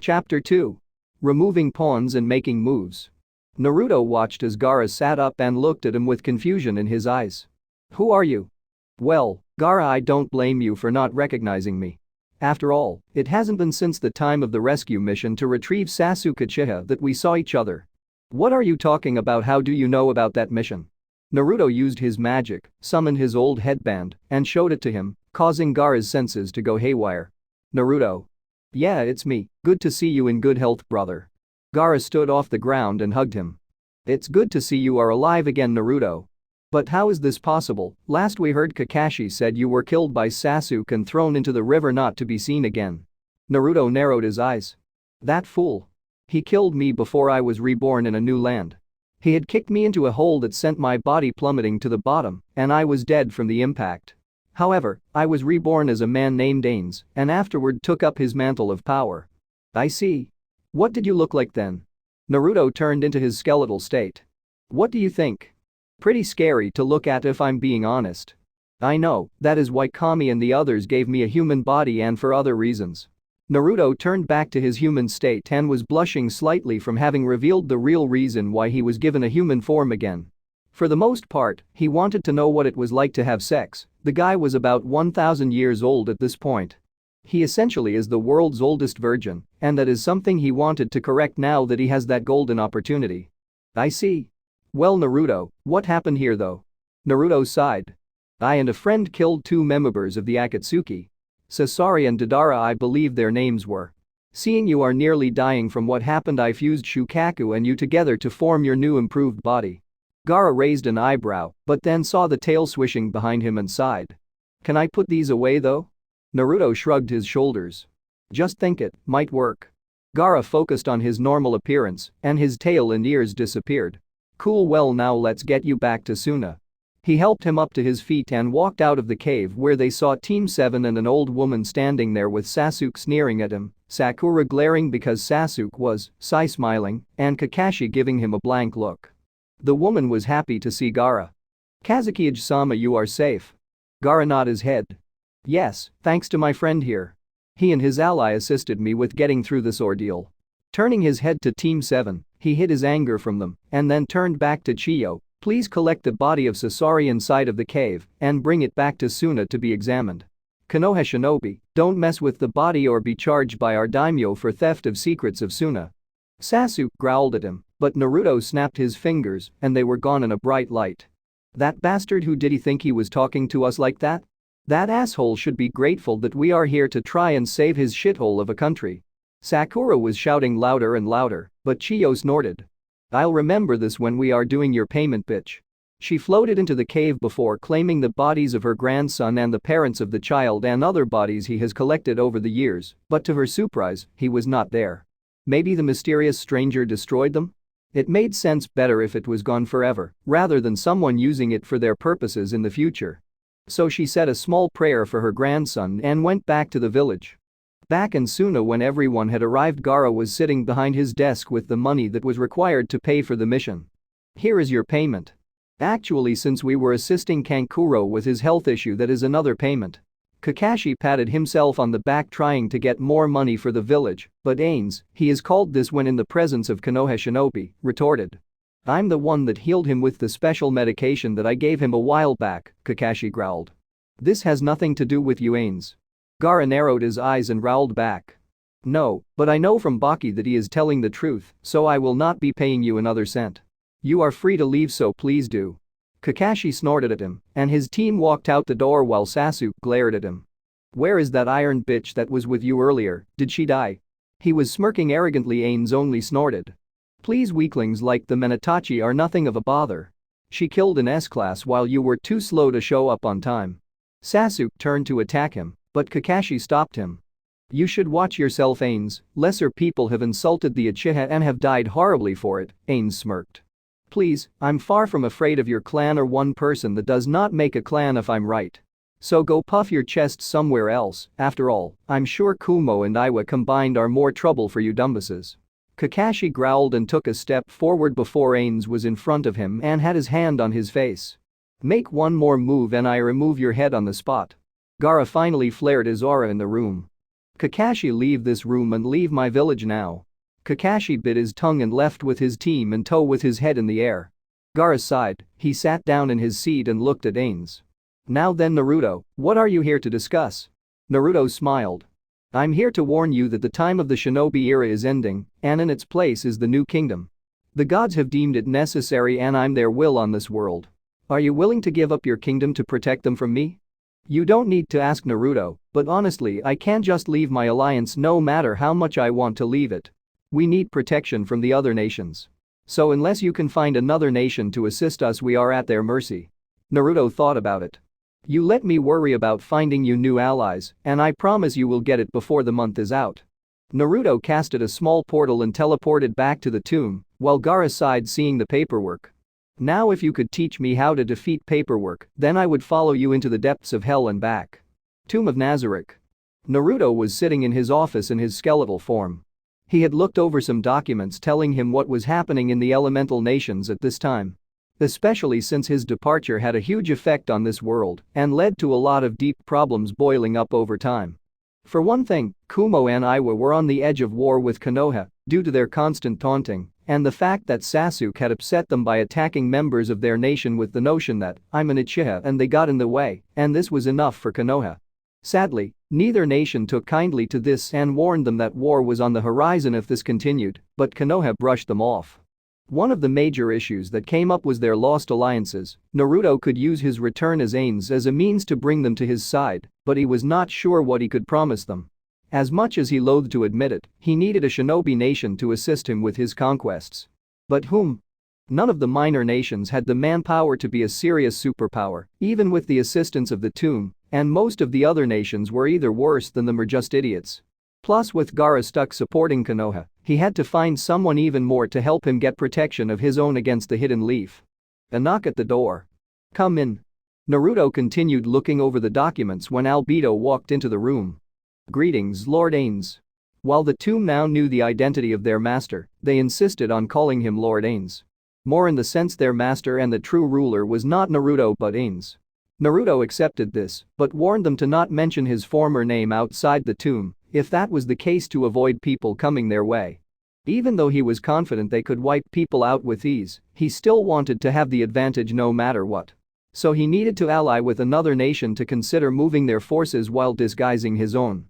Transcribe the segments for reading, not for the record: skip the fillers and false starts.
Chapter 2. Removing pawns and making moves. Naruto watched as Gaara sat up and looked at him with confusion in his eyes. "Who are you?" "Well, Gaara, I don't blame you for not recognizing me. After all, it hasn't been since the time of the rescue mission to retrieve Sasuke Uchiha that we saw each other." "What are you talking about? How do you know about that mission?" Naruto used his magic, summoned his old headband, and showed it to him, causing Gaara's senses to go haywire. "Naruto." "Yeah, it's me, good to see you in good health, brother." Gaara stood off the ground and hugged him. "It's good to see you are alive again, Naruto. But how is this possible? Last we heard Kakashi said you were killed by Sasuke and thrown into the river not to be seen again." Naruto narrowed his eyes. "That fool. He killed me before I was reborn in a new land. He had kicked me into a hole that sent my body plummeting to the bottom, and I was dead from the impact. However, I was reborn as a man named Ainz and afterward took up his mantle of power." "I see. What did you look like then?" Naruto turned into his skeletal state. "What do you think? Pretty scary to look at if I'm being honest. I know, that is why Kami and the others gave me a human body and for other reasons." Naruto turned back to his human state and was blushing slightly from having revealed the real reason why he was given a human form again. For the most part, he wanted to know what it was like to have sex. The guy was about 1,000 years old at this point. He essentially is the world's oldest virgin, and that is something he wanted to correct now that he has that golden opportunity. "I see. Well, Naruto, what happened here though?" Naruto sighed. "I and a friend killed 2 members of the Akatsuki. Sasori and Deidara, I believe their names were. Seeing you are nearly dying from what happened, I fused Shukaku and you together to form your new improved body." Gaara raised an eyebrow, but then saw the tail swishing behind him and sighed. "Can I put these away though?" Naruto shrugged his shoulders. "Just think, it might work." Gaara focused on his normal appearance and his tail and ears disappeared. "Cool, well now let's get you back to Suna." He helped him up to his feet and walked out of the cave where they saw Team 7 and an old woman standing there with Sasuke sneering at him, Sakura glaring because Sasuke was, Sai smiling, and Kakashi giving him a blank look. The woman was happy to see Gaara. "Kazuki-sama, you are safe." Gaara nodded his head. "Yes, thanks to my friend here. He and his ally assisted me with getting through this ordeal." Turning his head to Team 7, he hid his anger from them and then turned back to Chiyo. "Please collect the body of Sasori inside of the cave and bring it back to Suna to be examined. Konoha Shinobi, don't mess with the body or be charged by our daimyo for theft of secrets of Suna." Sasuke growled at him, but Naruto snapped his fingers and they were gone in a bright light. "That bastard, who did he think he was talking to us like that? That asshole should be grateful that we are here to try and save his shithole of a country." Sakura was shouting louder and louder, but Chiyo snorted. "I'll remember this when we are doing your payment, bitch." She floated into the cave before claiming the bodies of her grandson and the parents of the child and other bodies he has collected over the years, but to her surprise, he was not there. Maybe the mysterious stranger destroyed them? It made sense better if it was gone forever, rather than someone using it for their purposes in the future. So she said a small prayer for her grandson and went back to the village. Back in Suna, when everyone had arrived, Gaara was sitting behind his desk with the money that was required to pay for the mission. "Here is your payment. Actually, since we were assisting Kankuro with his health issue, that is another payment." Kakashi patted himself on the back trying to get more money for the village, but Ainz, he is called this when in the presence of Konoha Shinobi, retorted. "I'm the one that healed him with the special medication that I gave him a while back," Kakashi growled. "This has nothing to do with you, Ainz." Gaara narrowed his eyes and growled back. "No, but I know from Baki that he is telling the truth, so I will not be paying you another cent. You are free to leave, so please do." Kakashi snorted at him, and his team walked out the door while Sasuke glared at him. "Where is that iron bitch that was with you earlier? Did she die?" He was smirking arrogantly. Ainz only snorted. "Please, weaklings like the Minato are nothing of a bother. She killed an S-class while you were too slow to show up on time." Sasuke turned to attack him, but Kakashi stopped him. "You should watch yourself, Ainz. Lesser people have insulted the Uchiha and have died horribly for it," Ainz smirked. "Please, I'm far from afraid of your clan or one person that does not make a clan if I'm right. So go puff your chest somewhere else. After all, I'm sure Kumo and Iwa combined are more trouble for you dumbasses." Kakashi growled and took a step forward before Ainz was in front of him and had his hand on his face. "Make one more move and I remove your head on the spot." Gaara finally flared his aura in the room. Kakashi, leave this room and leave my village now. Kakashi bit his tongue and left with his team in tow with his head in the air. Gaara sighed, he sat down in his seat and looked at Ainz. Now then Naruto, what are you here to discuss? Naruto smiled. I'm here to warn you that the time of the shinobi era is ending, and in its place is the new kingdom. The gods have deemed it necessary and I'm their will on this world. Are you willing to give up your kingdom to protect them from me? You don't need to ask Naruto, but honestly I can't just leave my alliance no matter how much I want to leave it. We need protection from the other nations. So unless you can find another nation to assist us we are at their mercy. Naruto thought about it. You let me worry about finding you new allies, and I promise you will get it before the month is out. Naruto casted a small portal and teleported back to the tomb, while Gaara sighed seeing the paperwork. Now if you could teach me how to defeat paperwork, then I would follow you into the depths of hell and back. Tomb of Nazarick. Naruto was sitting in his office in his skeletal form. He had looked over some documents telling him what was happening in the elemental nations at this time. Especially since his departure had a huge effect on this world and led to a lot of deep problems boiling up over time. For one thing, Kumo and Iwa were on the edge of war with Konoha due to their constant taunting and the fact that Sasuke had upset them by attacking members of their nation with the notion that I'm an Uchiha and they got in the way, and this was enough for Konoha. Sadly, neither nation took kindly to this and warned them that war was on the horizon if this continued, but Konoha brushed them off. One of the major issues that came up was their lost alliances. Naruto could use his return as Ainz as a means to bring them to his side, but he was not sure what he could promise them. As much as he loathed to admit it, he needed a shinobi nation to assist him with his conquests. But whom? None of the minor nations had the manpower to be a serious superpower, even with the assistance of the tomb, and most of the other nations were either worse than them or just idiots. Plus with Gaara stuck supporting Konoha, he had to find someone even more to help him get protection of his own against the Hidden Leaf. A knock at the door. Come in. Naruto continued looking over the documents when Albedo walked into the room. Greetings, Lord Ainz. While the tomb now knew the identity of their master, they insisted on calling him Lord Ainz. More in the sense their master and the true ruler was not Naruto but Ainz. Naruto accepted this, but warned them to not mention his former name outside the tomb, if that was the case to avoid people coming their way. Even though he was confident they could wipe people out with ease, he still wanted to have the advantage no matter what. So he needed to ally with another nation to consider moving their forces while disguising his own.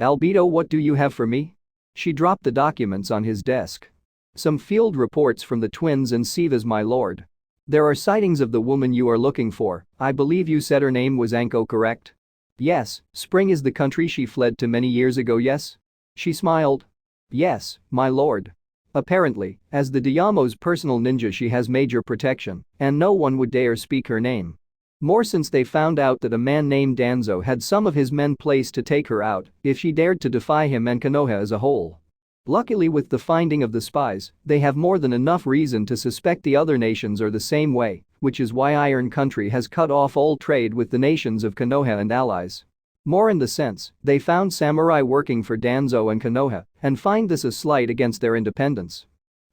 Albedo, what do you have for me? She dropped the documents on his desk. Some field reports from the twins and Siva's, my lord. There are sightings of the woman you are looking for. I believe you said her name was Anko, correct? Yes, Spring is the country she fled to many years ago, yes? She smiled. Yes, my lord. Apparently, as the Diamo's personal ninja she has major protection, and no one would dare speak her name. More since they found out that a man named Danzo had some of his men placed to take her out if she dared to defy him and Konoha as a whole. Luckily with the finding of the spies, they have more than enough reason to suspect the other nations are the same way, which is why Iron Country has cut off all trade with the nations of Konoha and allies. More in the sense, they found samurai working for Danzo and Konoha and find this a slight against their independence.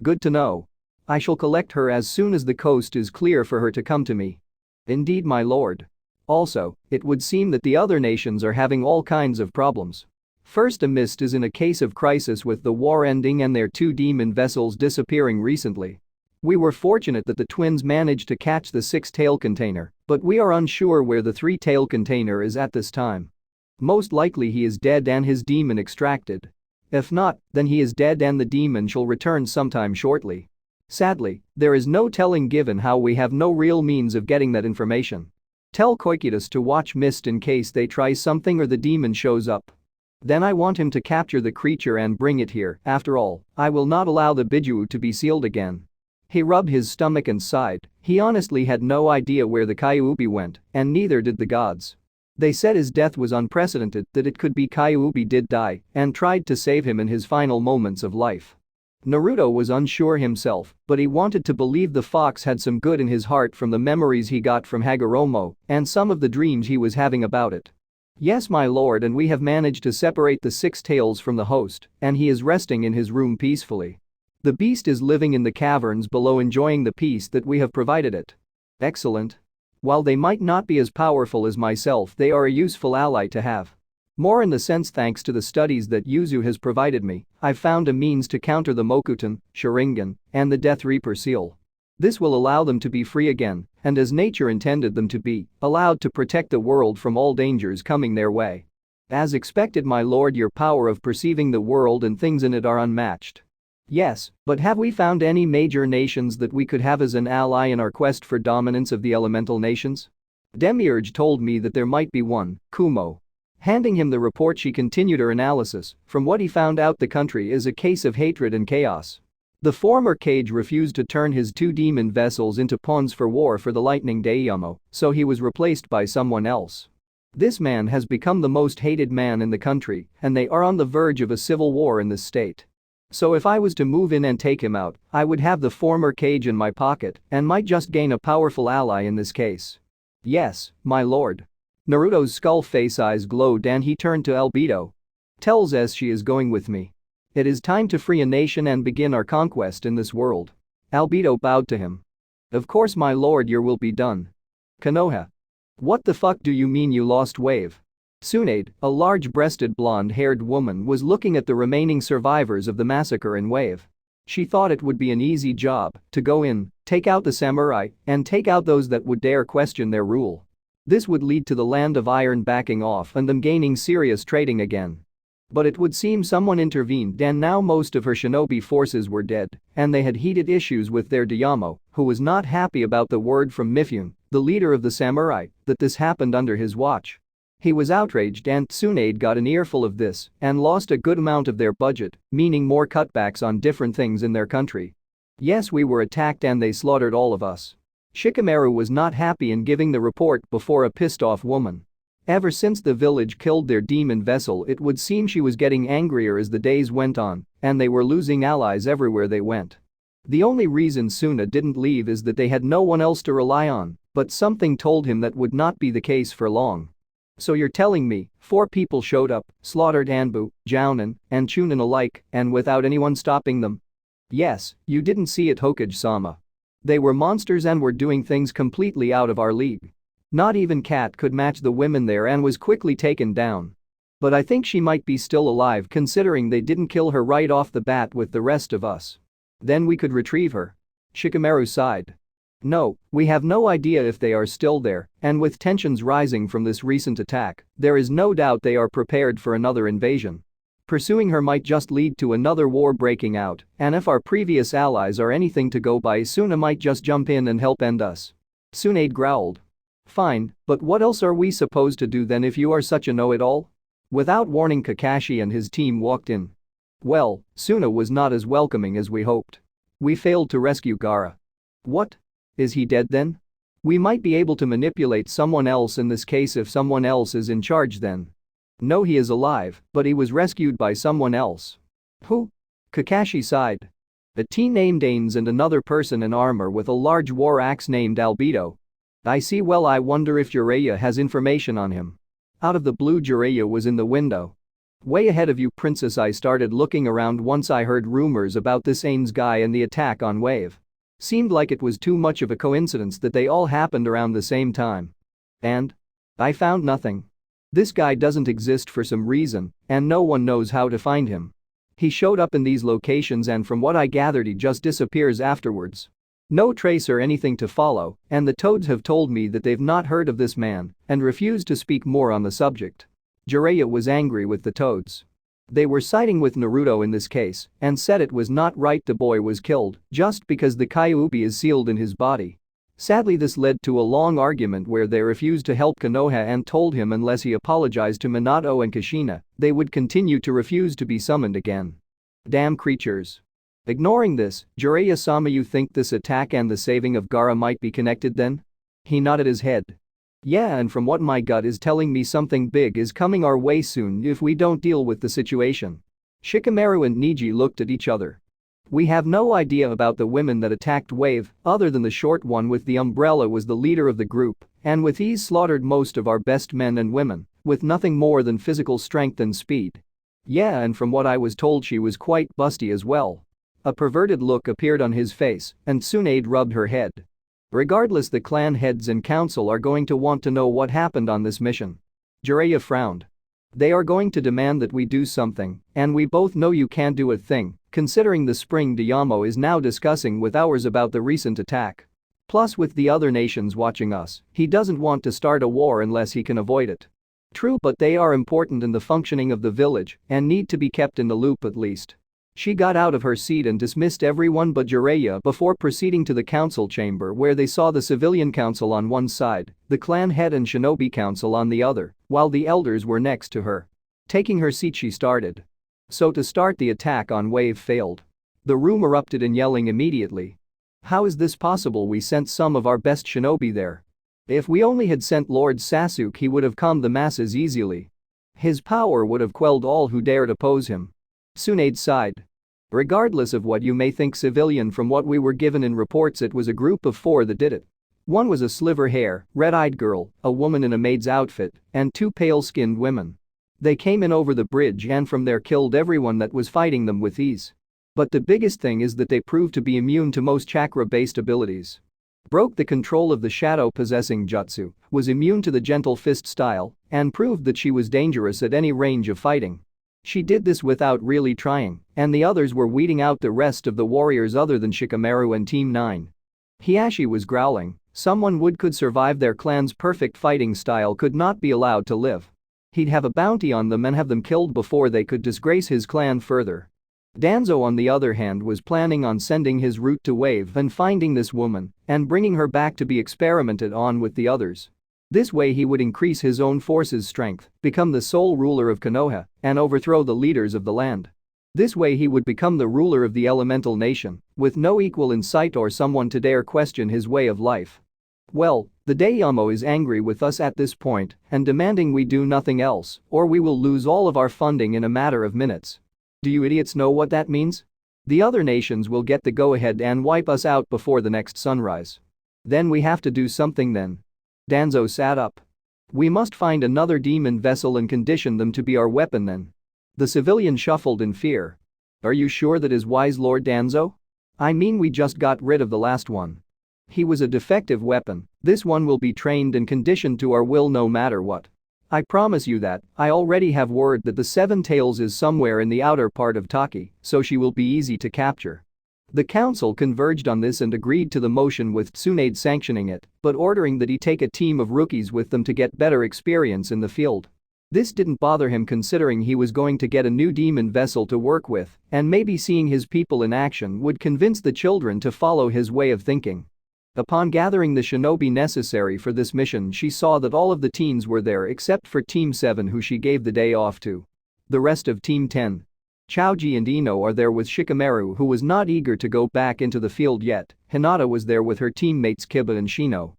Good to know. I shall collect her as soon as the coast is clear for her to come to me. Indeed, my lord. Also, it would seem that the other nations are having all kinds of problems. First, a mist is in a case of crisis with the war ending and their 2 demon vessels disappearing recently. We were fortunate that the twins managed to catch the 6-tail container, but we are unsure where the 3-tail container is at this time. Most likely he is dead and his demon extracted. If not, then he is dead and the demon shall return sometime shortly. Sadly, there is no telling given how we have no real means of getting that information. Tell Koikitas to watch Mist in case they try something or the demon shows up. Then I want him to capture the creature and bring it here. After all, I will not allow the Biju to be sealed again. He rubbed his stomach and sighed. He honestly had no idea where the Kyuubi went, and neither did the gods. They said his death was unprecedented, that it could be Kyuubi did die and tried to save him in his final moments of life. Naruto was unsure himself, but he wanted to believe the fox had some good in his heart from the memories he got from Hagoromo and some of the dreams he was having about it. Yes, my lord, and we have managed to separate the 6 tails from the host, and he is resting in his room peacefully. The beast is living in the caverns below enjoying the peace that we have provided it. Excellent. While they might not be as powerful as myself, they are a useful ally to have. More in the sense thanks to the studies that Yuzu has provided me, I've found a means to counter the Mokuton, Sharingan, and the Death Reaper seal. This will allow them to be free again, and as nature intended them to be, allowed to protect the world from all dangers coming their way. As expected, my lord, your power of perceiving the world and things in it are unmatched. Yes, but have we found any major nations that we could have as an ally in our quest for dominance of the elemental nations? Demiurge told me that there might be one, Kumo. Handing him the report, she continued her analysis. From what he found out, the country is a case of hatred and chaos. The former Cage refused to turn his 2 demon vessels into pawns for war for the Lightning Daiyamo, so he was replaced by someone else. This man has become the most hated man in the country, and they are on the verge of a civil war in this state. So if I was to move in and take him out, I would have the former Cage in my pocket and might just gain a powerful ally in this case. Yes, my lord. Naruto's skull face eyes glowed and he turned to Albedo. Tells us she is going with me. It is time to free a nation and begin our conquest in this world. Albedo bowed to him. Of course, my lord, your will be done. Konoha. What the fuck do you mean you lost Wave? Tsunade, a large-breasted blonde-haired woman, was looking at the remaining survivors of the massacre in Wave. She thought it would be an easy job to go in, take out the samurai, and take out those that would dare question their rule. This would lead to the Land of Iron backing off and them gaining serious trading again. But it would seem someone intervened and now most of her shinobi forces were dead, and they had heated issues with their Daiyamo, who was not happy about the word from Mifune, the leader of the samurai, that this happened under his watch. He was outraged and Tsunade got an earful of this and lost a good amount of their budget, meaning more cutbacks on different things in their country. Yes, we were attacked and they slaughtered all of us. Shikamaru was not happy in giving the report before a pissed-off woman. Ever since the village killed their demon vessel, it would seem she was getting angrier as the days went on, and they were losing allies everywhere they went. The only reason Suna didn't leave is that they had no one else to rely on, but something told him that would not be the case for long. So you're telling me 4 people showed up, slaughtered Anbu, Jounin, and Chunin alike, and without anyone stopping them? Yes, you didn't see it, Hokage-sama. They were monsters and were doing things completely out of our league. Not even Kat could match the women there and was quickly taken down. But I think she might be still alive considering they didn't kill her right off the bat with the rest of us. Then we could retrieve her. Shikamaru sighed. No, we have no idea if they are still there, and with tensions rising from this recent attack, there is no doubt they are prepared for another invasion. Pursuing her might just lead to another war breaking out, and if our previous allies are anything to go by, Suna might just jump in and help end us. Tsunade growled. Fine, but what else are we supposed to do then if you are such a know-it-all? Without warning, Kakashi and his team walked in. Well, Suna was not as welcoming as we hoped. We failed to rescue Gaara. What? Is he dead then? We might be able to manipulate someone else in this case if someone else is in charge then. No, he is alive, but he was rescued by someone else. Who? Kakashi sighed. A teen named Ainz and another person in armor with a large war axe named Albedo. I see. Well, I wonder if Jiraiya has information on him. Out of the blue, Jiraiya was in the window. Way ahead of you, princess. I started looking around once I heard rumors about this Ainz guy and the attack on Wave. Seemed like it was too much of a coincidence that they all happened around the same time. And? I found nothing. This guy doesn't exist for some reason, and no one knows how to find him. He showed up in these locations and from what I gathered he just disappears afterwards. No trace or anything to follow, and the Toads have told me that they've not heard of this man and refused to speak more on the subject. Jiraiya was angry with the Toads. They were siding with Naruto in this case and said it was not right the boy was killed just because the Kyuubi is sealed in his body. Sadly, this led to a long argument where they refused to help Konoha and told him unless he apologized to Minato and Kushina, they would continue to refuse to be summoned again. Damn creatures. Ignoring this, Jiraiya-sama, you think this attack and the saving of Gaara might be connected then? He nodded his head. Yeah, and from what my gut is telling me, something big is coming our way soon if we don't deal with the situation. Shikamaru and Neji looked at each other. We have no idea about the women that attacked Wave, other than the short one with the umbrella was the leader of the group, and with ease slaughtered most of our best men and women, with nothing more than physical strength and speed. Yeah, and from what I was told she was quite busty as well. A perverted look appeared on his face, and Tsunade rubbed her head. Regardless, the clan heads and council are going to want to know what happened on this mission. Jiraiya frowned. They are going to demand that we do something, and we both know you can't do a thing, considering the spring Diamo is now discussing with ours about the recent attack. Plus with the other nations watching us, he doesn't want to start a war unless he can avoid it. True, but they are important in the functioning of the village and need to be kept in the loop at least. She got out of her seat and dismissed everyone but Jiraiya before proceeding to the council chamber where they saw the civilian council on one side, the clan head and shinobi council on the other, while the elders were next to her. Taking her seat she started. So to start the attack on Wave failed. The room erupted in yelling immediately. How is this possible? We sent some of our best shinobi there. If we only had sent Lord Sasuke he would have calmed the masses easily. His power would have quelled all who dared oppose him. Tsunade sighed. Regardless of what you may think civilian, from what we were given in reports it was a group of 4 that did it. One was a sliver-hair, red-eyed girl, a woman in a maid's outfit, and 2 pale-skinned women. They came in over the bridge and from there killed everyone that was fighting them with ease. But the biggest thing is that they proved to be immune to most chakra-based abilities. Broke the control of the shadow-possessing jutsu, was immune to the gentle fist style, and proved that she was dangerous at any range of fighting. She did this without really trying, and the others were weeding out the rest of the warriors other than Shikamaru and Team 9. Hiashi was growling, someone who could survive their clan's perfect fighting style could not be allowed to live. He'd have a bounty on them and have them killed before they could disgrace his clan further. Danzo on the other hand was planning on sending his route to Wave and finding this woman and bringing her back to be experimented on with the others. This way he would increase his own force's strength, become the sole ruler of Konoha, and overthrow the leaders of the land. This way he would become the ruler of the elemental nation, with no equal in sight or someone to dare question his way of life. Well, the Daimyo is angry with us at this point and demanding we do nothing else or we will lose all of our funding in a matter of minutes. Do you idiots know what that means? The other nations will get the go-ahead and wipe us out before the next sunrise. Then we have to do something then. Danzo sat up. We must find another demon vessel and condition them to be our weapon then. The civilian shuffled in fear. Are you sure that is wise, Lord Danzo? I mean, we just got rid of the last one. He was a defective weapon. This one will be trained and conditioned to our will no matter what. I promise you that. I already have word that the 7 Tails is somewhere in the outer part of Taki, so she will be easy to capture. The council converged on this and agreed to the motion with Tsunade sanctioning it, but ordering that he take a team of rookies with them to get better experience in the field. This didn't bother him considering he was going to get a new demon vessel to work with, and maybe seeing his people in action would convince the children to follow his way of thinking. Upon gathering the shinobi necessary for this mission, she saw that all of the teens were there except for Team 7, who she gave the day off to. The rest of Team 10, Chaoji and Ino, are there with Shikamaru, who was not eager to go back into the field yet. Hinata was there with her teammates Kiba and Shino.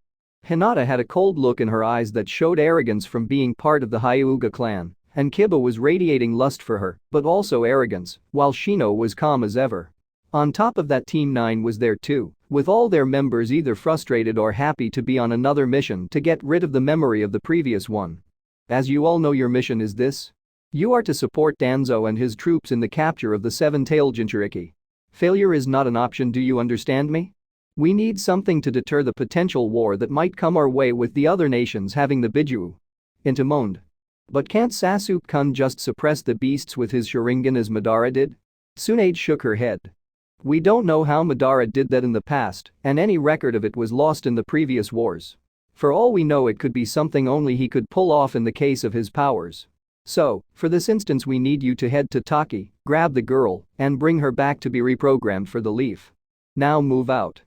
Hinata had a cold look in her eyes that showed arrogance from being part of the Hyuga clan, and Kiba was radiating lust for her, but also arrogance, while Shino was calm as ever. On top of that, Team 9 was there too, with all their members either frustrated or happy to be on another mission to get rid of the memory of the previous one. As you all know, your mission is this. You are to support Danzo and his troops in the capture of the 7-tailed Jinchuriki. Failure is not an option, do you understand me? We need something to deter the potential war that might come our way with the other nations having the Biju. Into moaned. But can't Sasuke-kun just suppress the beasts with his Sharingan as Madara did? Tsunade shook her head. We don't know how Madara did that in the past, and any record of it was lost in the previous wars. For all we know, it could be something only he could pull off in the case of his powers. So, for this instance, we need you to head to Taki, grab the girl, and bring her back to be reprogrammed for the leaf. Now move out.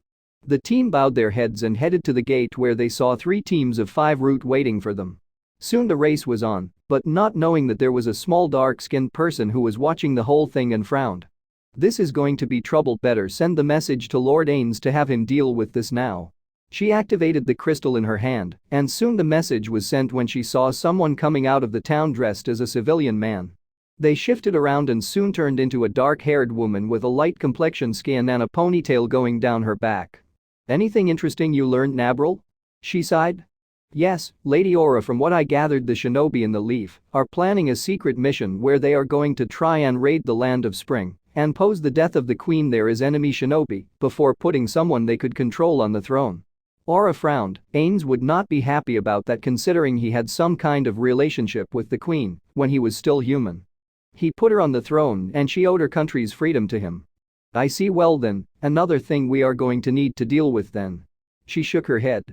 The team bowed their heads and headed to the gate where they saw 3 teams of 5 route waiting for them. Soon the race was on, but not knowing that there was a small dark-skinned person who was watching the whole thing and frowned. This is going to be trouble, better send the message to Lord Ainz to have him deal with this now. She activated the crystal in her hand, and soon the message was sent when she saw someone coming out of the town dressed as a civilian man. They shifted around and soon turned into a dark-haired woman with a light complexion skin and a ponytail going down her back. Anything interesting you learned, Nabril? She sighed. Yes, Lady Aura, from what I gathered, the shinobi in the Leaf are planning a secret mission where they are going to try and raid the Land of Spring and pose the death of the queen there as enemy shinobi before putting someone they could control on the throne. Aura frowned. Ainz would not be happy about that considering he had some kind of relationship with the queen when he was still human. He put her on the throne and she owed her country's freedom to him. I see. Well then, another thing we are going to need to deal with then. She shook her head.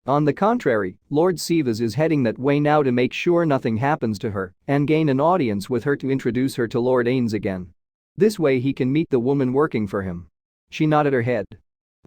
On the contrary, Lord Sivas is heading that way now to make sure nothing happens to her and gain an audience with her to introduce her to Lord Ainz again. This way he can meet the woman working for him. She nodded her head.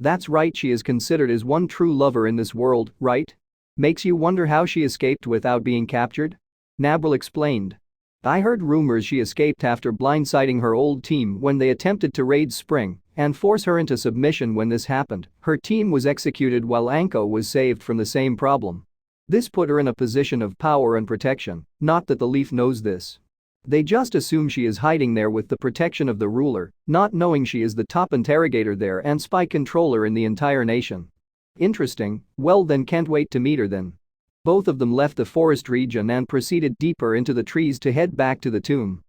That's right, she is considered as one true lover in this world, right? Makes you wonder how she escaped without being captured? Nabril explained. I heard rumors she escaped after blindsiding her old team when they attempted to raid Spring and force her into submission. When this happened, her team was executed while Anko was saved from the same problem. This put her in a position of power and protection, not that the Leaf knows this. They just assume she is hiding there with the protection of the ruler, not knowing she is the top interrogator there and spy controller in the entire nation. Interesting, well then can't wait to meet her then. Both of them left the forest region and proceeded deeper into the trees to head back to the tomb.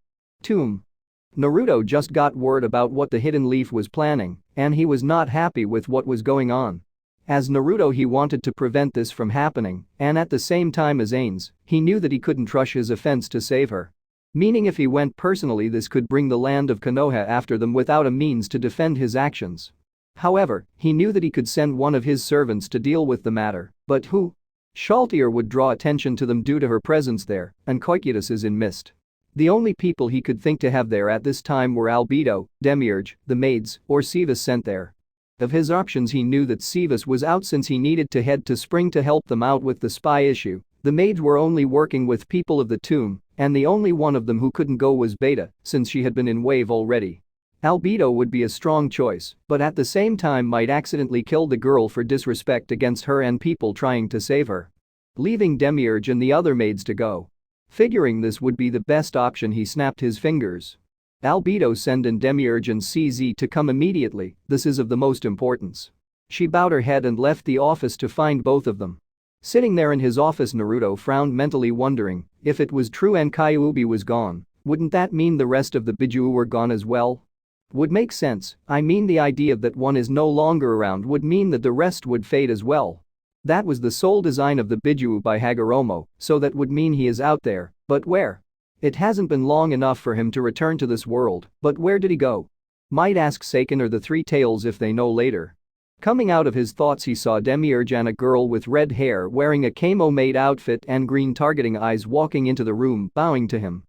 Naruto just got word about what the Hidden Leaf was planning, and he was not happy with what was going on. As Naruto, he wanted to prevent this from happening, and at the same time as Ainz, he knew that he couldn't rush his offense to save her. Meaning if he went personally, this could bring the land of Konoha after them without a means to defend his actions. However, he knew that he could send one of his servants to deal with the matter, but who? Shaltier would draw attention to them due to her presence there, and Koikitas is in mist. The only people he could think to have there at this time were Albedo, Demiurge, the maids, or Sivas sent there. Of his options, he knew that Sivas was out since he needed to head to Spring to help them out with the spy issue. The maids were only working with people of the tomb, and the only one of them who couldn't go was Beta, since she had been in Wave already. Albedo would be a strong choice, but at the same time might accidentally kill the girl for disrespect against her and people trying to save her. Leaving Demiurge and the other maids to go. Figuring this would be the best option, he snapped his fingers. Albedo, send in Demiurge and CZ to come immediately, this is of the most importance. She bowed her head and left the office to find both of them. Sitting there in his office, Naruto frowned, mentally wondering if it was true and Kyuubi was gone, wouldn't that mean the rest of the Biju were gone as well? Would make sense. I mean, the idea that one is no longer around would mean that the rest would fade as well. That was the sole design of the Biju by Hagoromo, so that would mean he is out there, but where? It hasn't been long enough for him to return to this world, but where did he go? Might ask Seiken or the Three Tails if they know later. Coming out of his thoughts, he saw Demiurge and a girl with red hair wearing a camo-made outfit and green targeting eyes walking into the room, bowing to him.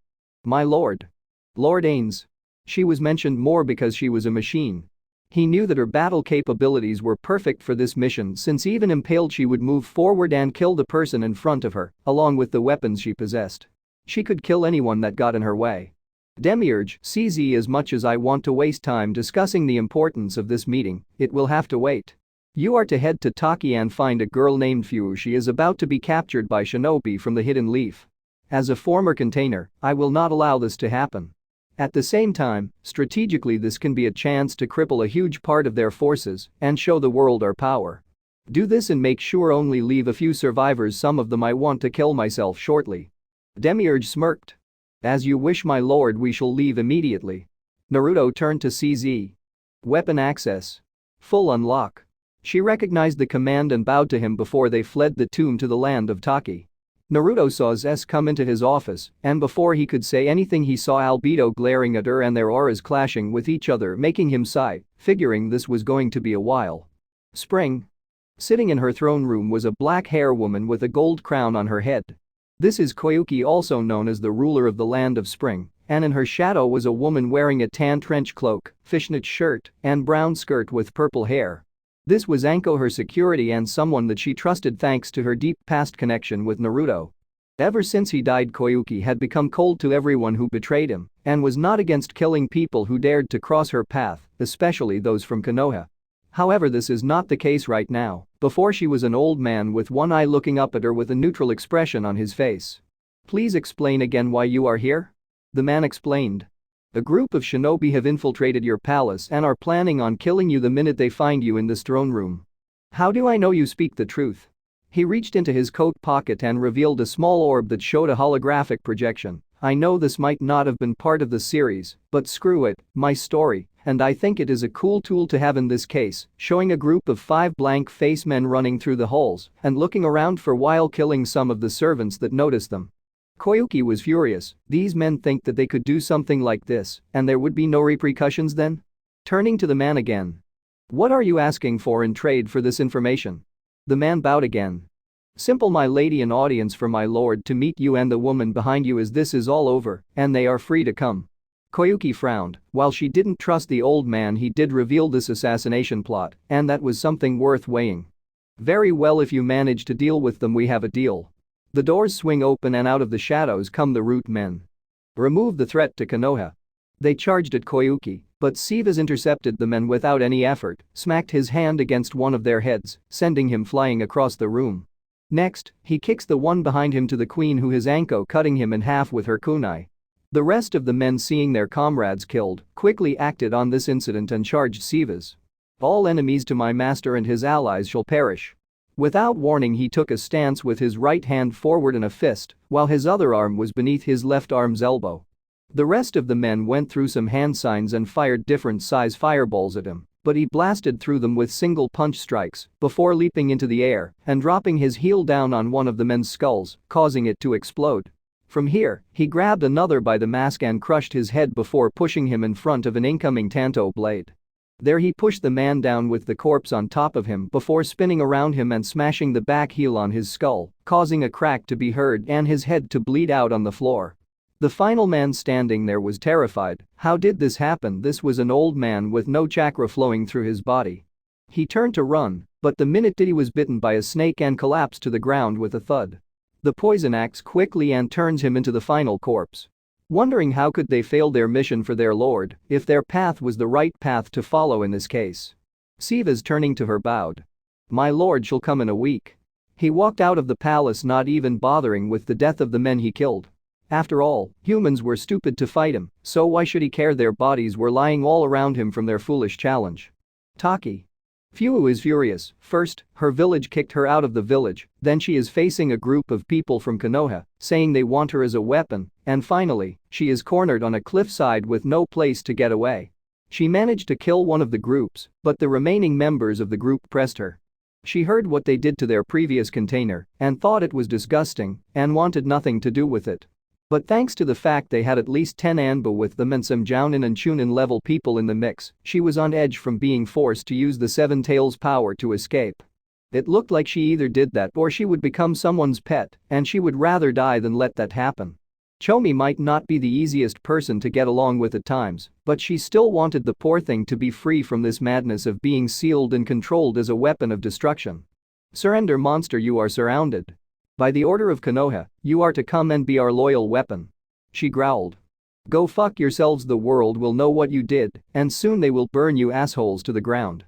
My lord. Lord Ainz. She was mentioned more because she was a machine. He knew that her battle capabilities were perfect for this mission, since even impaled she would move forward and kill the person in front of her, along with the weapons she possessed. She could kill anyone that got in her way. Demiurge, CZ, as much as I want to waste time discussing the importance of this meeting, it will have to wait. You are to head to Taki and find a girl named Fu. She is about to be captured by shinobi from the Hidden Leaf. As a former container, I will not allow this to happen. At the same time, strategically this can be a chance to cripple a huge part of their forces and show the world our power. Do this and make sure only leave a few survivors. Some of them I want to kill myself shortly. Demiurge smirked. As you wish, my lord, we shall leave immediately. Naruto turned to CZ. Weapon access. Full unlock. She recognized the command and bowed to him before they fled the tomb to the land of Taki. Naruto saw Zes come into his office, and before he could say anything he saw Albedo glaring at her and their auras clashing with each other, making him sigh, figuring this was going to be a while. Spring. Sitting in her throne room was a black hair woman with a gold crown on her head. This is Koyuki, also known as the ruler of the land of Spring, and in her shadow was a woman wearing a tan trench cloak, fishnet shirt, and brown skirt with purple hair. This was Anko, her security, and someone that she trusted thanks to her deep past connection with Naruto. Ever since he died, Koyuki had become cold to everyone who betrayed him and was not against killing people who dared to cross her path, especially those from Konoha. However, this is not the case right now. Before, she was an old man with one eye looking up at her with a neutral expression on his face. Please explain again why you are here? The man explained. A group of shinobi have infiltrated your palace and are planning on killing you the minute they find you in this throne room. How do I know you speak the truth? He reached into his coat pocket and revealed a small orb that showed a holographic projection. I know this might not have been part of the series, but screw it, my story and I think it is a cool tool to have in this case, showing a group of 5 blank-face men running through the halls and looking around for while killing some of the servants that noticed them. Koyuki was furious. These men think that they could do something like this, and there would be no repercussions then? Turning to the man again. What are you asking for in trade for this information? The man bowed again. Simple, my lady, an audience for my lord to meet you and the woman behind you as this is all over, and they are free to come. Koyuki frowned. While she didn't trust the old man, he did reveal this assassination plot, and that was something worth weighing. Very well, if you manage to deal with them, we have a deal. The doors swing open and out of the shadows come the root men. Remove the threat to Konoha. They charged at Koyuki, but Sivas intercepted the men without any effort, smacked his hand against one of their heads, sending him flying across the room. Next, he kicks the one behind him to the queen, who has Anko, cutting him in half with her kunai. The rest of the men, seeing their comrades killed, quickly acted on this incident and charged Sivas. All enemies to my master and his allies shall perish. Without warning, he took a stance with his right hand forward in a fist, while his other arm was beneath his left arm's elbow. The rest of the men went through some hand signs and fired different size fireballs at him, but he blasted through them with single punch strikes before leaping into the air and dropping his heel down on one of the men's skulls, causing it to explode. From here, he grabbed another by the mask and crushed his head before pushing him in front of an incoming tanto blade. There he pushed the man down with the corpse on top of him before spinning around him and smashing the back heel on his skull, causing a crack to be heard and his head to bleed out on the floor. The final man standing there was terrified. How did this happen? This was an old man with no chakra flowing through his body. He turned to run, but the minute he was bitten by a snake and collapsed to the ground with a thud. The poison acts quickly and turns him into the final corpse. Wondering how could they fail their mission for their lord if their path was the right path to follow in this case. Sivas, turning to her, bowed. My lord shall come in a week. He walked out of the palace, not even bothering with the death of the men he killed. After all, humans were stupid to fight him, so why should he care? Their bodies were lying all around him from their foolish challenge. Taki. Fuwu is furious. First, her village kicked her out of the village, then she is facing a group of people from Konoha, saying they want her as a weapon, and finally, she is cornered on a cliffside with no place to get away. She managed to kill one of the groups, but the remaining members of the group pressed her. She heard what they did to their previous container and thought it was disgusting and wanted nothing to do with it. But thanks to the fact they had at least 10 Anbu with them and some Jounin and Chunin level people in the mix, she was on edge from being forced to use the Seven Tails power to escape. It looked like she either did that or she would become someone's pet, and she would rather die than let that happen. Chomi might not be the easiest person to get along with at times, but she still wanted the poor thing to be free from this madness of being sealed and controlled as a weapon of destruction. Surrender, monster, you are surrounded. By the order of Konoha, you are to come and be our loyal weapon. She growled. Go fuck yourselves, the world will know what you did, and soon they will burn you assholes to the ground.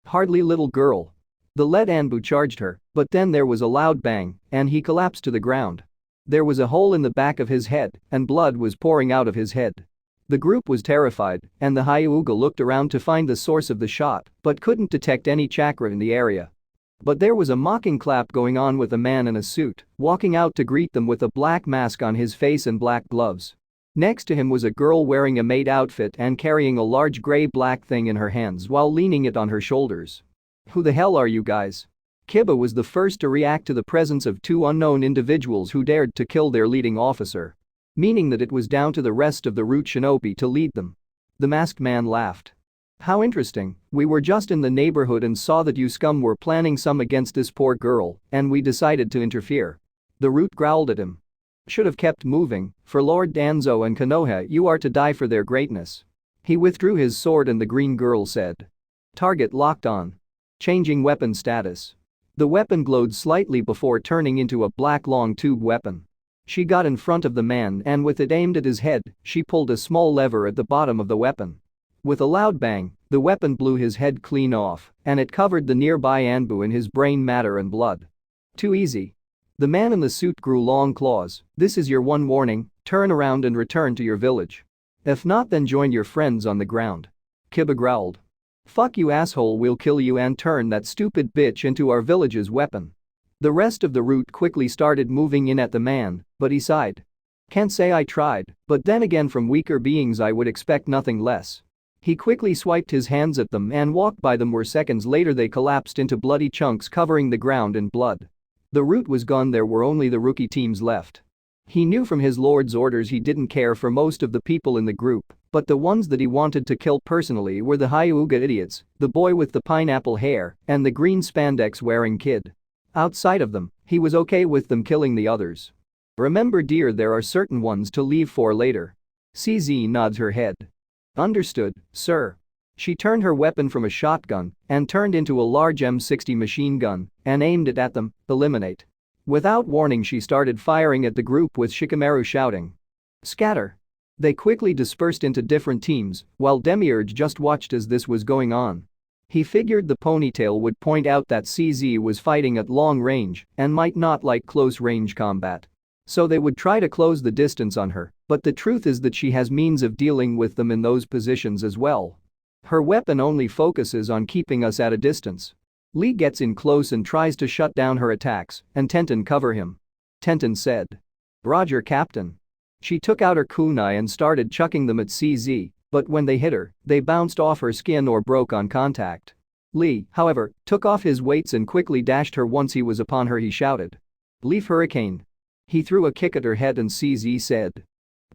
Hardly, little girl. The lead Anbu charged her, but then there was a loud bang, and he collapsed to the ground. There was a hole in the back of his head, and blood was pouring out of his head. The group was terrified, and the Hyuga looked around to find the source of the shot, but couldn't detect any chakra in the area. But there was a mocking clap going on with a man in a suit, walking out to greet them with a black mask on his face and black gloves. Next to him was a girl wearing a maid outfit and carrying a large gray-black thing in her hands while leaning it on her shoulders. Who the hell are you guys? Kiba was the first to react to the presence of 2 unknown individuals who dared to kill their leading officer. Meaning that it was down to the rest of the root shinobi to lead them. The masked man laughed. How interesting, we were just in the neighborhood and saw that you scum were planning some against this poor girl, and we decided to interfere. The root growled at him. Should have kept moving, for Lord Danzo and Konoha, you are to die for their greatness. He withdrew his sword and the green girl said. Target locked on. Changing weapon status. The weapon glowed slightly before turning into a black long tube weapon. She got in front of the man and with it aimed at his head, she pulled a small lever at the bottom of the weapon. With a loud bang, the weapon blew his head clean off, and it covered the nearby Anbu in his brain matter and blood. Too easy. The man in the suit grew long claws. This is your one warning, turn around and return to your village. If not, then join your friends on the ground. Kiba growled. Fuck you, asshole, we'll kill you and turn that stupid bitch into our village's weapon. The rest of the root quickly started moving in at the man, but he sighed. Can't say I tried, but then again from weaker beings I would expect nothing less. He quickly swiped his hands at them and walked by them where seconds later they collapsed into bloody chunks covering the ground in blood. The route was gone, there were only the rookie teams left. He knew from his lord's orders he didn't care for most of the people in the group, but the ones that he wanted to kill personally were the Hyuga idiots, the boy with the pineapple hair, and the green spandex wearing kid. Outside of them, he was okay with them killing the others. Remember dear, there are certain ones to leave for later. CZ nods her head. Understood, sir. She turned her weapon from a shotgun and turned into a large M60 machine gun and aimed it at them. Eliminate. Without warning she started firing at the group with Shikamaru shouting. Scatter. They quickly dispersed into different teams while Demiurge just watched as this was going on. He figured the ponytail would point out that CZ was fighting at long range and might not like close range combat. So they would try to close the distance on her, but the truth is that she has means of dealing with them in those positions as well. Her weapon only focuses on keeping us at a distance. Lee gets in close and tries to shut down her attacks, and Tenten cover him. Tenten said. Roger, Captain. She took out her kunai and started chucking them at CZ, but when they hit her, they bounced off her skin or broke on contact. Lee, however, took off his weights and quickly dashed her. Once he was upon her he shouted. Leaf Hurricane. He threw a kick at her head and CZ said.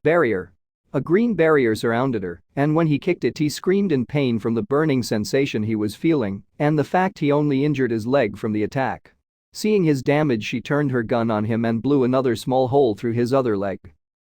Barrier. A green barrier surrounded her, and when he kicked it he screamed in pain from the burning sensation he was feeling and the fact he only injured his leg from the attack. Seeing his damage she turned her gun on him and blew another small hole through his other leg.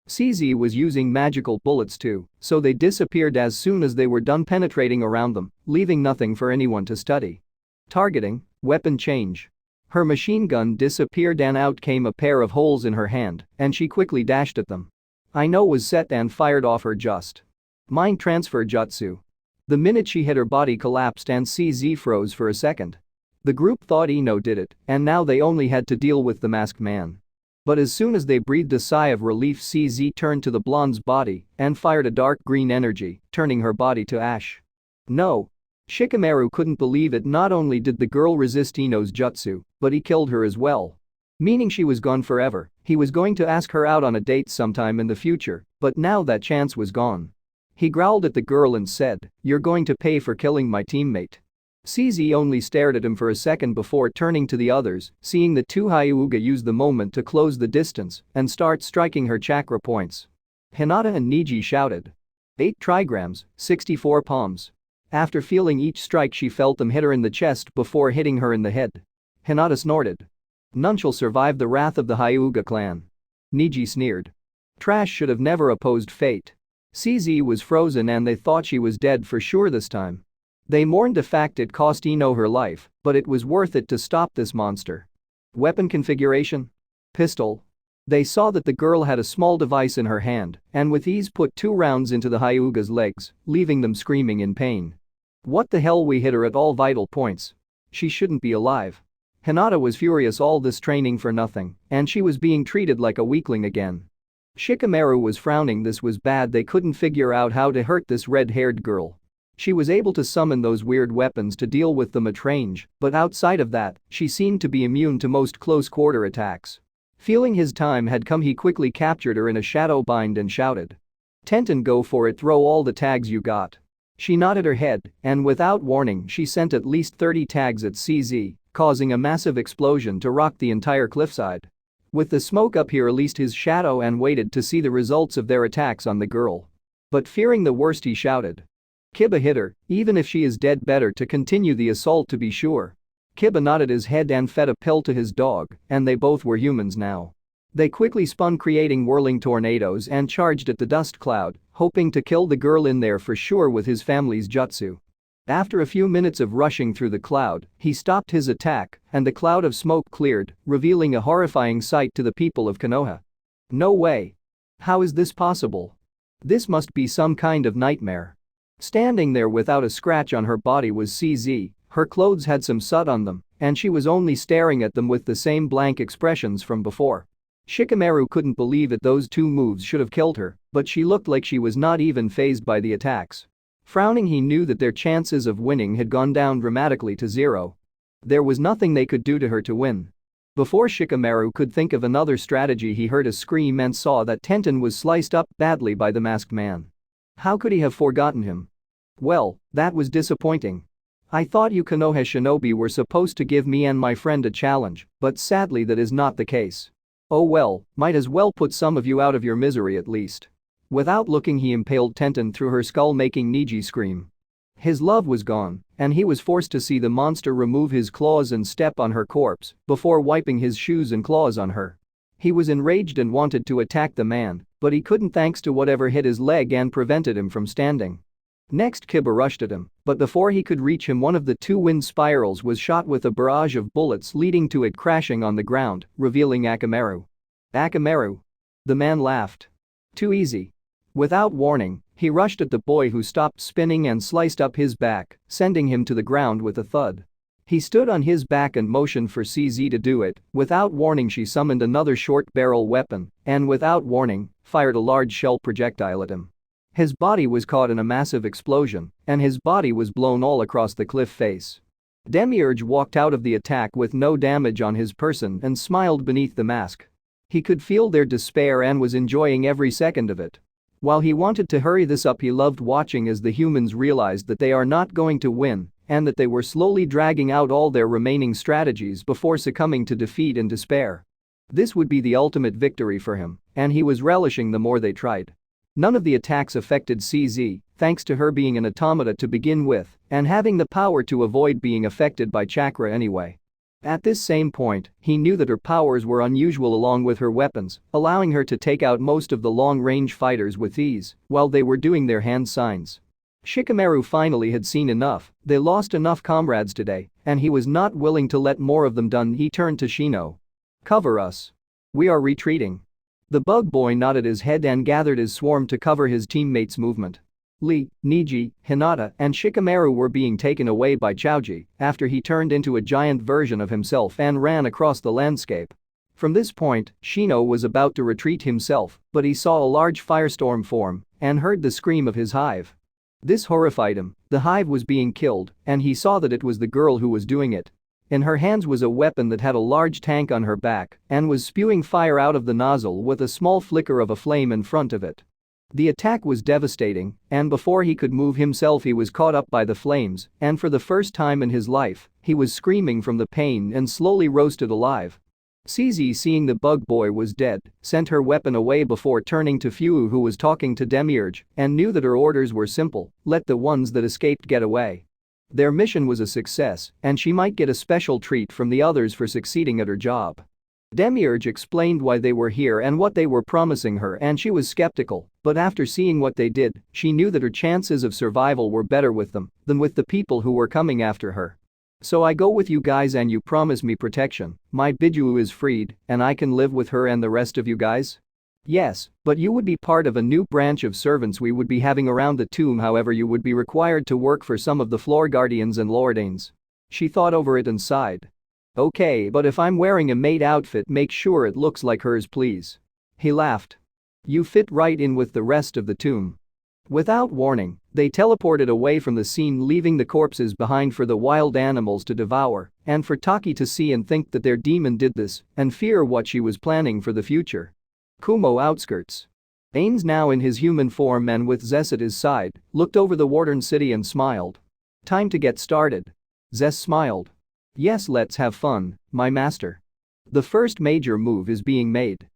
CZ was using magical bullets too, so they disappeared as soon as they were done penetrating around them, leaving nothing for anyone to study. Targeting, weapon change. Her machine gun disappeared and out came a pair of holes in her hand, and she quickly dashed at them. Ino was set and fired off her just. Mind transfer jutsu. The minute she hit her body collapsed and CZ froze for a second. The group thought Ino did it, and now they only had to deal with the masked man. But as soon as they breathed a sigh of relief CZ turned to the blonde's body and fired a dark green energy, turning her body to ash. No. Shikamaru couldn't believe it. Not only did the girl resist Ino's jutsu, but he killed her as well. Meaning she was gone forever. He was going to ask her out on a date sometime in the future, but now that chance was gone. He growled at the girl and said, "You're going to pay for killing my teammate." CZ only stared at him for a second before turning to the others, seeing the two Hyuga use the moment to close the distance and start striking her chakra points. Hinata and Niji shouted. 8 trigrams, 64 palms. After feeling each strike she felt them hit her in the chest before hitting her in the head. Hinata snorted. None shall survive the wrath of the Hyuga clan. Niji sneered. Trash should have never opposed fate. CZ was frozen and they thought she was dead for sure this time. They mourned the fact it cost Ino her life, but it was worth it to stop this monster. Weapon configuration? Pistol. They saw that the girl had a small device in her hand and with ease put 2 rounds into the Hyuga's legs, leaving them screaming in pain. What the hell, we hit her at all vital points. She shouldn't be alive. Hinata was furious, all this training for nothing, and she was being treated like a weakling again. Shikamaru was frowning, this was bad, they couldn't figure out how to hurt this red-haired girl. She was able to summon those weird weapons to deal with them at range, but outside of that, she seemed to be immune to most close-quarter attacks. Feeling his time had come he quickly captured her in a shadow bind and shouted. Tenten, go for it, throw all the tags you got. She nodded her head, and without warning she sent at least 30 tags at CZ, causing a massive explosion to rock the entire cliffside. With the smoke up he released his shadow and waited to see the results of their attacks on the girl. But fearing the worst he shouted. Kiba, hit her, even if she is dead, better to continue the assault to be sure. Kiba nodded his head and fed a pill to his dog, and they both were humans now. They quickly spun, creating whirling tornadoes, and charged at the dust cloud, hoping to kill the girl in there for sure with his family's jutsu. After a few minutes of rushing through the cloud, he stopped his attack, and the cloud of smoke cleared, revealing a horrifying sight to the people of Konoha. No way. How is this possible? This must be some kind of nightmare. Standing there without a scratch on her body was CZ, her clothes had some soot on them, and she was only staring at them with the same blank expressions from before. Shikamaru couldn't believe it, those 2 moves should have killed her, but she looked like she was not even fazed by the attacks. Frowning, he knew that their chances of winning had gone down dramatically to 0. There was nothing they could do to her to win. Before Shikamaru could think of another strategy he heard a scream and saw that Tenten was sliced up badly by the masked man. How could he have forgotten him? Well, that was disappointing. I thought you Konoha shinobi were supposed to give me and my friend a challenge, but sadly that is not the case. Oh well, might as well put some of you out of your misery at least. Without looking he impaled Tenten through her skull making Niji scream. His love was gone, and he was forced to see the monster remove his claws and step on her corpse before wiping his shoes and claws on her. He was enraged and wanted to attack the man, but he couldn't thanks to whatever hit his leg and prevented him from standing. Next Kiba rushed at him, but before he could reach him one of the two wind spirals was shot with a barrage of bullets leading to it crashing on the ground, revealing Akamaru. Akamaru. The man laughed. Too easy. Without warning, he rushed at the boy who stopped spinning and sliced up his back, sending him to the ground with a thud. He stood on his back and motioned for CZ to do it. Without warning she summoned another short barrel weapon and without warning, fired a large shell projectile at him. His body was caught in a massive explosion, and his body was blown all across the cliff face. Demiurge walked out of the attack with no damage on his person and smiled beneath the mask. He could feel their despair and was enjoying every second of it. While he wanted to hurry this up, he loved watching as the humans realized that they are not going to win and that they were slowly dragging out all their remaining strategies before succumbing to defeat and despair. This would be the ultimate victory for him, and he was relishing the more they tried. None of the attacks affected CZ, thanks to her being an automata to begin with and having the power to avoid being affected by chakra anyway. At this same point, he knew that her powers were unusual along with her weapons, allowing her to take out most of the long-range fighters with ease while they were doing their hand signs. Shikamaru finally had seen enough. They lost enough comrades today, and he was not willing to let more of them done. He turned to Shino. Cover us. We are retreating. The bug boy nodded his head and gathered his swarm to cover his teammates' movement. Lee, Niji, Hinata, and Shikamaru were being taken away by Chaoji after he turned into a giant version of himself and ran across the landscape. From this point, Shino was about to retreat himself, but he saw a large firestorm form and heard the scream of his hive. This horrified him. The hive was being killed, and he saw that it was the girl who was doing it. In her hands was a weapon that had a large tank on her back and was spewing fire out of the nozzle with a small flicker of a flame in front of it. The attack was devastating, and before he could move himself he was caught up by the flames, and for the first time in his life, he was screaming from the pain and slowly roasted alive. CZ, seeing the bug boy was dead, sent her weapon away before turning to Fu, who was talking to Demiurge and knew that her orders were simple: let the ones that escaped get away. Their mission was a success, and she might get a special treat from the others for succeeding at her job. Demiurge explained why they were here and what they were promising her, and she was skeptical, but after seeing what they did, she knew that her chances of survival were better with them than with the people who were coming after her. So I go with you guys and you promise me protection. My Biju is freed and I can live with her and the rest of you guys? Yes, but you would be part of a new branch of servants we would be having around the tomb. However, you would be required to work for some of the floor guardians and Lord Ainz. She thought over it and sighed. Okay, but if I'm wearing a maid outfit, make sure it looks like hers, please. He laughed. You fit right in with the rest of the tomb. Without warning, they teleported away from the scene, leaving the corpses behind for the wild animals to devour and for Taki to see and think that their demon did this and fear what she was planning for the future. Kumo outskirts. Ainz, now in his human form and with Zess at his side, looked over the Warden City and smiled. Time to get started. Zess smiled. Yes, let's have fun, my master. The first major move is being made.